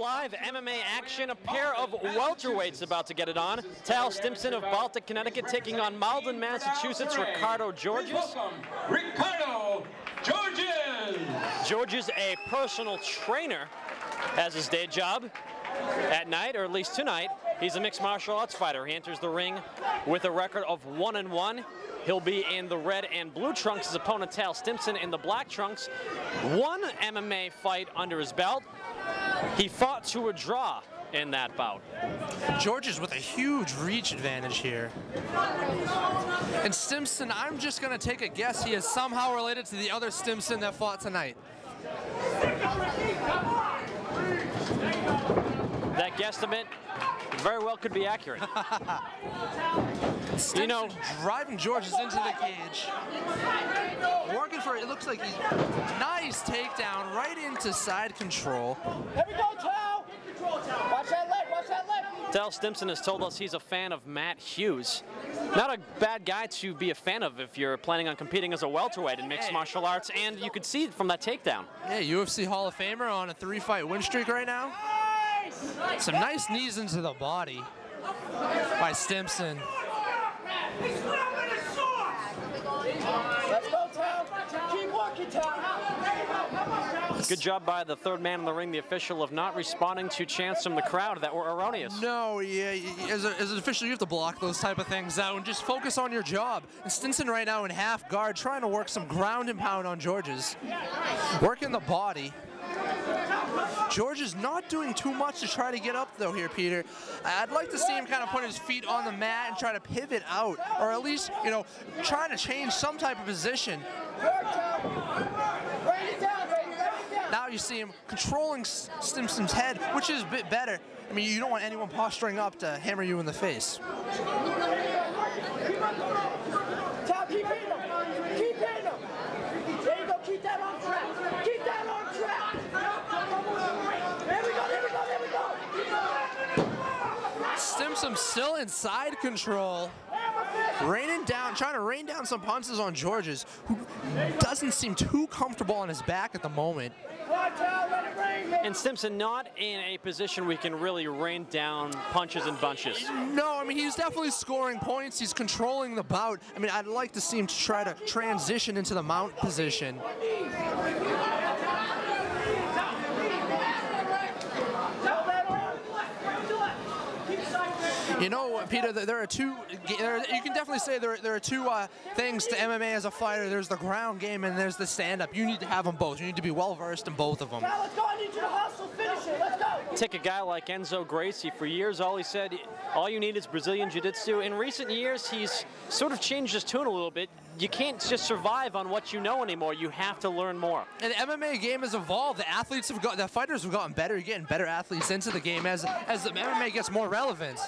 live MMA action. A pair of welterweights about to get it on. Tal Stimson of Baltic, Connecticut, taking on Malden, Massachusetts, Ricardo Georges. Ricardo Georges! Georges, a personal trainer, has his day job at night, or at least tonight. He's a mixed martial arts fighter. He enters the ring with a record of 1-1. He'll be in the red and blue trunks. His opponent, Tal Stimson, in the black trunks. One MMA fight under his belt. He fought to a draw in that bout. Georges with a huge reach advantage here. And Stimson, I'm just going to take a guess, he is somehow related to the other Stimson that fought tonight. That guesstimate very well could be accurate. Stimson, you know, driving Georges into the cage. Working for it. It looks like he's nice takedown right into side control. Here we go, Tal! Watch that leg, watch that leg! Tal Stimson has told us he's a fan of Matt Hughes. Not a bad guy to be a fan of if you're planning on competing as a welterweight in mixed martial arts, and you could see it from that takedown. Yeah, UFC Hall of Famer on a 3-fight win streak right now. Some nice knees into the body by Stimson. Let's go, Tal! Keep working, Tal! Good job by the third man in the ring, the official, of not responding to chants from the crowd that were erroneous. No, yeah, as an official, you have to block those type of things out and just focus on your job. And Stimson right now in half guard, trying to work some ground and pound on Georges. Working the body. Georges not doing too much to try to get up though here, Peter. I'd like to see him kind of put his feet on the mat and try to pivot out, or at least, you know, trying to change some type of position. Now you see him controlling Stimson's head, which is a bit better. I mean, you don't want anyone posturing up to hammer you in the face. Tal, keep hitting him! Keep hitting him! There you go, keep that on track! Keep that on track! There we go, there we go, there we go! Stimson still in side control. Raining down, trying to rain down some punches on Georges, who doesn't seem too comfortable on his back at the moment. And Stimson not in a position where he can really rain down punches and bunches. No, I mean, he's definitely scoring points. He's controlling the bout. I mean, I'd like to see him try to transition into the mount position. You know, Peter, there are two, you can definitely say there are two things to MMA as a fighter. There's the ground game and there's the stand-up. You need to have them both. You need to be well-versed in both of them. Now let's go, I need you to hustle, finish it, let's go! Take a guy like Enzo Gracie. For years, all he said, all you need is Brazilian Jiu-Jitsu. In recent years, he's sort of changed his tune a little bit. You can't just survive on what you know anymore. You have to learn more. And the MMA game has evolved. The athletes have got, the fighters have gotten better. You're getting better athletes into the game as the MMA gets more relevant.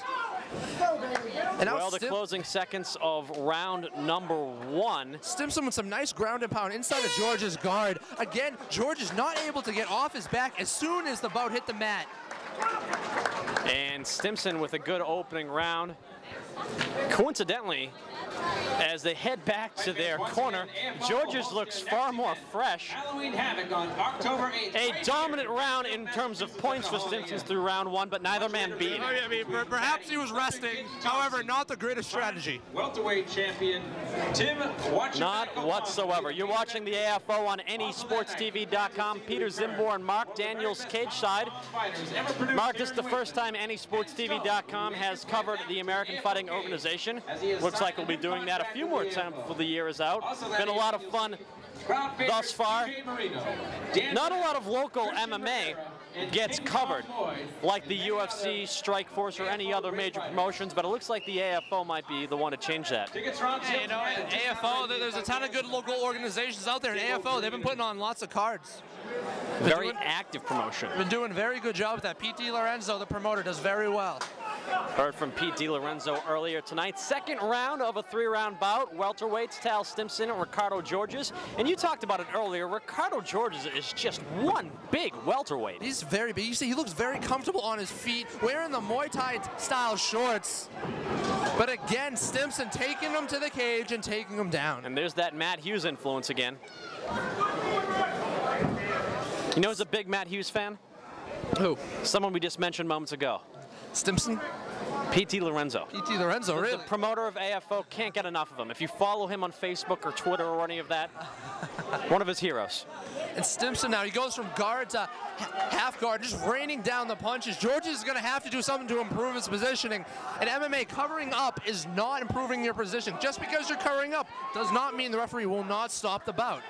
And well, the closing seconds of round number 1. Stimson with some nice ground and pound inside of Georges' guard. Again, Georges not able to get off his back as soon as the bout hit the mat. And Stimson with a good opening round. Coincidentally, as they head back to their corner, Georges looks far more fresh. Halloween Havoc on October 8th. A dominant round in terms of points for Stimson through round 1, but neither man beat. I mean, perhaps he was resting, however, not the greatest strategy. Welterweight champion Tim Watcher. Not whatsoever. You're watching the AFO on AnySportsTV.com. Peter Zimbor and Mark Daniels cage side. Mark, this is the first time AnySportsTV.com has covered the American Fighting Organization. Looks like we'll be doing that a few more times before the year is out. Been a lot of fun thus far. Not a lot of local MMA gets covered like the UFC, Strikeforce, or any other major promotions, but it looks like the AFO might be the one to change that. Hey, you know, AFO, there's a ton of good local organizations out there in AFO. They've been putting on lots of cards. Very active promotion. Been doing a very good job with that. Pete DiLorenzo, the promoter, does very well. Heard from Pete DiLorenzo earlier tonight. Second round of a 3-round bout. Welterweights, Tal Stimson and Ricardo Georges. And you talked about it earlier. Ricardo Georges is just one big welterweight. He's very big. You see, he looks very comfortable on his feet, wearing the Muay Thai style shorts. But again, Stimson taking him to the cage and taking him down. And there's that Matt Hughes influence again. You know who's a big Matt Hughes fan? Who? Someone we just mentioned moments ago. Stimson? P.T. Lorenzo. P.T. Lorenzo, really? The promoter of AFO can't get enough of him. If you follow him on Facebook or Twitter or any of that, one of his heroes. And Stimson now, he goes from guard to half guard, just raining down the punches. Georges is going to have to do something to improve his positioning. And MMA, covering up is not improving your position. Just because you're covering up does not mean the referee will not stop the bout.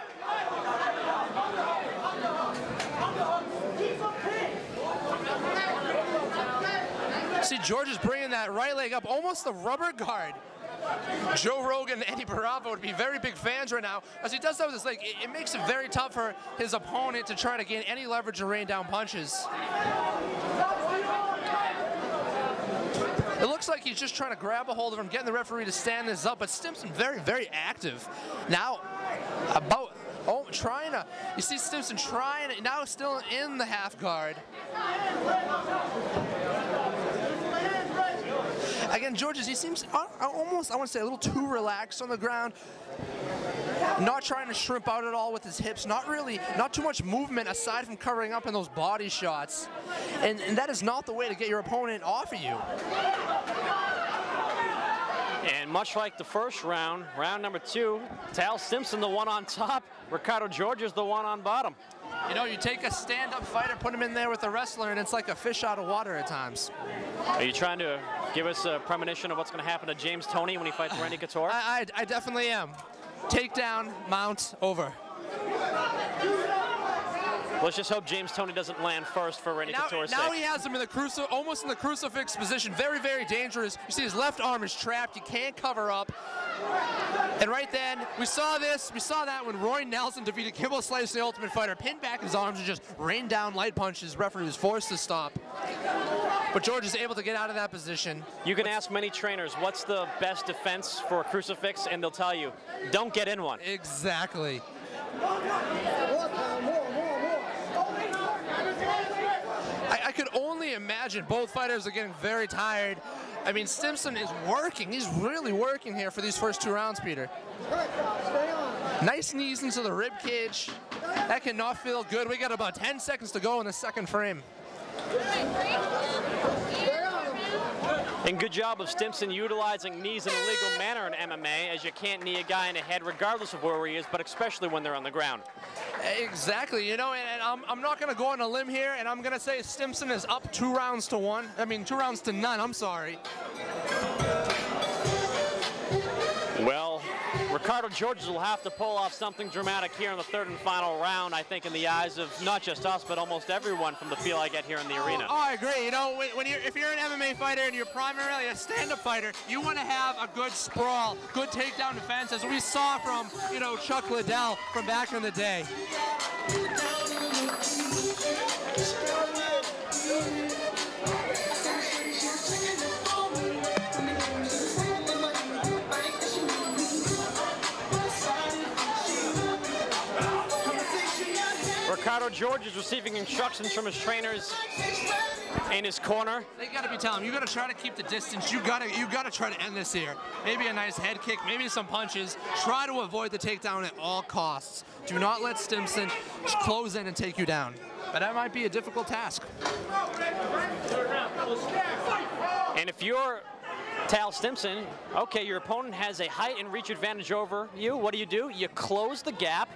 See, Georges bringing that right leg up, almost the rubber guard. Joe Rogan and Eddie Bravo would be very big fans right now. As he does that with his leg, it makes it very tough for his opponent to try to gain any leverage and rain down punches. It looks like he's just trying to grab a hold of him, getting the referee to stand this up, but Stimson very, very active. Now, trying to, you see Stimson trying, now still in the half guard. Again, Georges, he seems almost, I want to say, a little too relaxed on the ground. Not trying to shrimp out at all with his hips. Not too much movement aside from covering up in those body shots. And that is not the way to get your opponent off of you. And much like the first round, round number 2, Tal Stimson the one on top, Ricardo Georges the one on bottom. You know, you take a stand-up fighter, put him in there with a wrestler, and it's like a fish out of water at times. Are you trying to give us a premonition of what's going to happen to James Toney when he fights Randy Couture? I definitely am. Takedown, mount, over. Let's just hope James Toney doesn't land first for Randy Couture's sake. Now he has him in the almost in the crucifix position. Very, very dangerous. You see his left arm is trapped. You can't cover up. And right then, we saw that when Roy Nelson defeated Kimbo Slice in the Ultimate Fighter. Pinned back his arms and just rained down light punches. Referee was forced to stop. But George is able to get out of that position. You can ask many trainers, what's the best defense for a crucifix? And they'll tell you, don't get in one. Exactly. I could only imagine both fighters are getting very tired. I mean, Stimson is working. He's really working here for these first 2 rounds, Peter. Nice knees into the rib cage. That cannot feel good. We got about 10 seconds to go in the second frame. And good job of Stimson utilizing knees in a legal manner in MMA, as you can't knee a guy in the head regardless of where he is, but especially when they're on the ground. Exactly, you know, and I'm not going to go on a limb here, and I'm going to say Stimson is up 2 rounds to 1. I mean, 2 rounds to none, I'm sorry. Well, Ricardo Georges will have to pull off something dramatic here in the 3rd and final round, I think, in the eyes of not just us, but almost everyone from the feel I get here in the arena. Oh, I agree. You know, if you're an MMA fighter and you're primarily a stand-up fighter, you want to have a good sprawl, good takedown defense, as we saw from, you know, Chuck Liddell from back in the day. Ricardo Georges is receiving instructions from his trainers in his corner. They got to be telling him, you got to try to keep the distance. You got to try to end this here. Maybe a nice head kick, maybe some punches. Try to avoid the takedown at all costs. Do not let Stimson close in and take you down. But that might be a difficult task. And if you're Tal Stimson, okay, your opponent has a height and reach advantage over you. What do? You close the gap.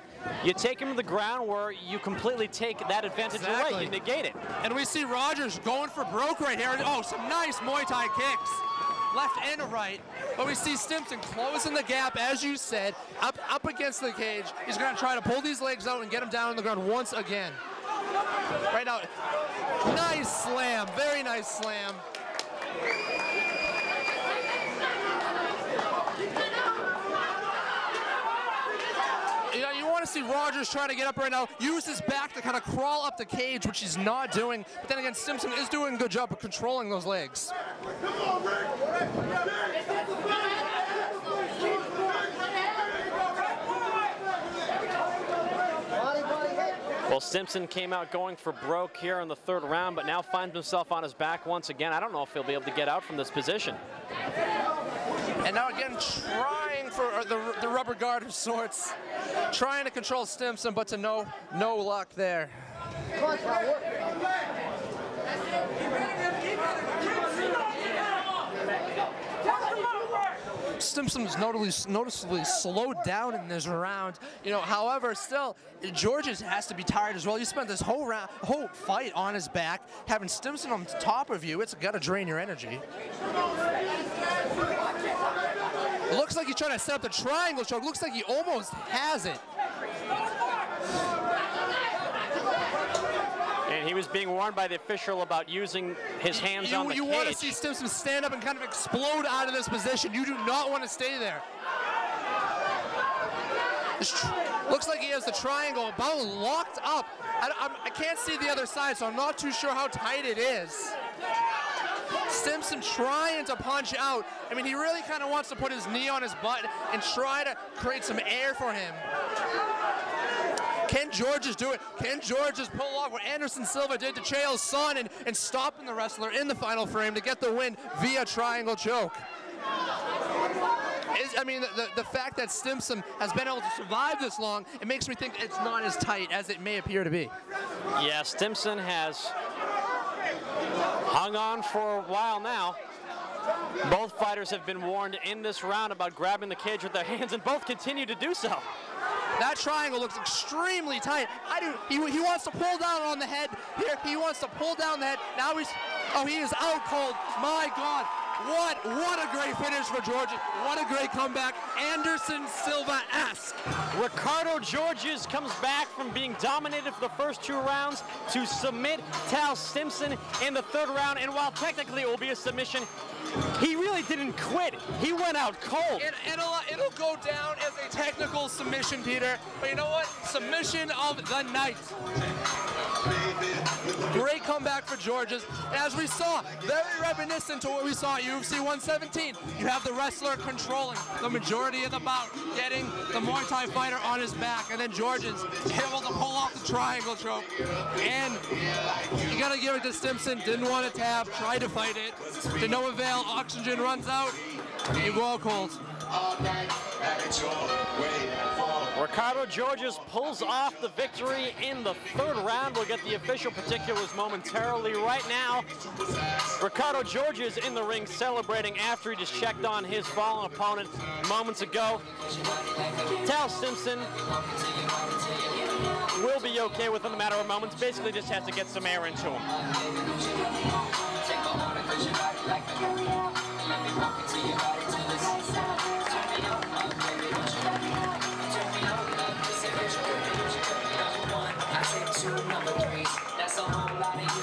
You take him to the ground where you completely take that advantage away. You negate it. And we see Rogers going for broke right here. Oh, some nice Muay Thai kicks. Left and right. But we see Stimson closing the gap, as you said, up against the cage. He's going to try to pull these legs out and get him down on the ground once again. Right now, nice slam. Very nice slam. You know, you want to see Rogers trying to get up right now, use his back to kind of crawl up the cage, which he's not doing. But then again, Stimson is doing a good job of controlling those legs. Well, Stimson came out going for broke here in the 3rd round, but now finds himself on his back once again. I don't know if he'll be able to get out from this position. And now again, trying for the rubber guard of sorts. Trying to control Stimson, but to no luck there. Stimson was noticeably slowed down in this round. You know, however, still, Georges has to be tired as well. You spent this whole fight on his back, having Stimson on top of you. It's got to drain your energy. It looks like he's trying to set up the triangle choke. Looks like he almost has it. And he was being warned by the official about using his hands on the cage. You want to see Stimson stand up and kind of explode out of this position. You do not want to stay there. Looks like he has the triangle about locked up. I can't see the other side, so I'm not too sure how tight it is. Stimson trying to punch out. I mean, he really kind of wants to put his knee on his butt and try to create some air for him. Can Georges do it? Can Georges pull off what Anderson Silva did to Chael's son and stopping the wrestler in the final frame to get the win via triangle choke? I mean, the fact that Stimson has been able to survive this long, it makes me think it's not as tight as it may appear to be. Yeah, Stimson has hung on for a while now. Both fighters have been warned in this round about grabbing the cage with their hands, and both continue to do so. That triangle looks extremely tight. He wants to pull down on the head here. He wants to pull down the head. Now he is out cold. My God. What a great finish for Georges. What a great comeback. Anderson Silva-esque. Ricardo Georges comes back from being dominated for the first 2 rounds to submit Tal Stimson in the 3rd round. And while technically it will be a submission, he really didn't quit. He went out cold. It'll go down as a technical submission, Peter. But you know what? Submission of the night. Great comeback for Georges. As we saw, very reminiscent to what we saw at UFC 117. You have the wrestler controlling the majority of the bout, getting the Muay Thai fighter on his back, and then Georges able to pull off the triangle choke. And you gotta give it to Stimson. Didn't want to tap, tried to fight it. To no avail, oxygen runs out, and you go out cold. Ricardo Georges pulls off the victory in the 3rd round. We'll get the official particulars momentarily. Right now, Ricardo Georges in the ring celebrating after he just checked on his fallen opponent moments ago. Tal Stimson will be okay within a matter of moments. Basically just has to get some air into him.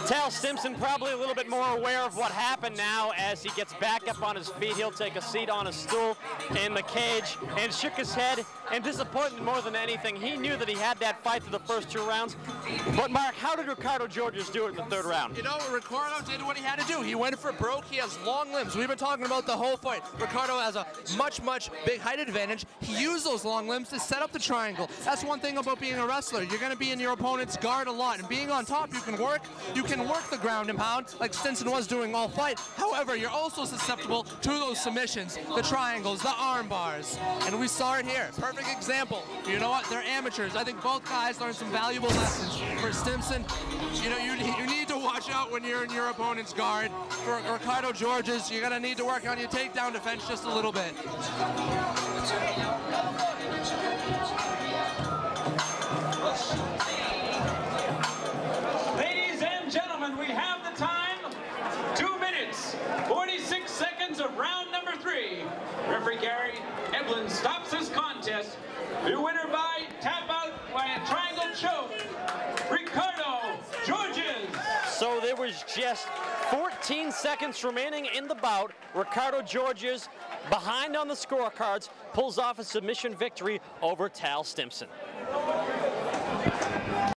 Tal Stimson probably a little bit more aware of what happened now as he gets back up on his feet. He'll take a seat on a stool in the cage and shook his head and disappointed more than anything. He knew that he had that fight through the first 2 rounds. But Mark, how did Ricardo Georges do it in the 3rd round? You know, Ricardo did what he had to do. He went for broke. He has long limbs. We've been talking about the whole fight. Ricardo has a much big height advantage. He used those long limbs to set up the triangle. That's one thing about being a wrestler. You're going to be in your opponent's guard a lot. And being on top, you can work the ground and pound like Stimson was doing all fight. However, you're also susceptible to those submissions, the triangles, the arm bars. And we saw it here. Perfect example. You know what? They're amateurs. I think both guys learned some valuable lessons. For Stimson, you know, you need to watch out when you're in your opponent's guard. For Ricardo Georges, you're going to need to work on your takedown defense just a little bit. Ladies and gentlemen, we have the time. 2 minutes, 46 seconds of round number 3. Referee Gary Eblin stops this contest. The winner by tap out by a triangle choke, Ricardo Georges. So there was just 14 seconds remaining in the bout. Ricardo Georges, behind on the scorecards, pulls off a submission victory over Tal Stimson.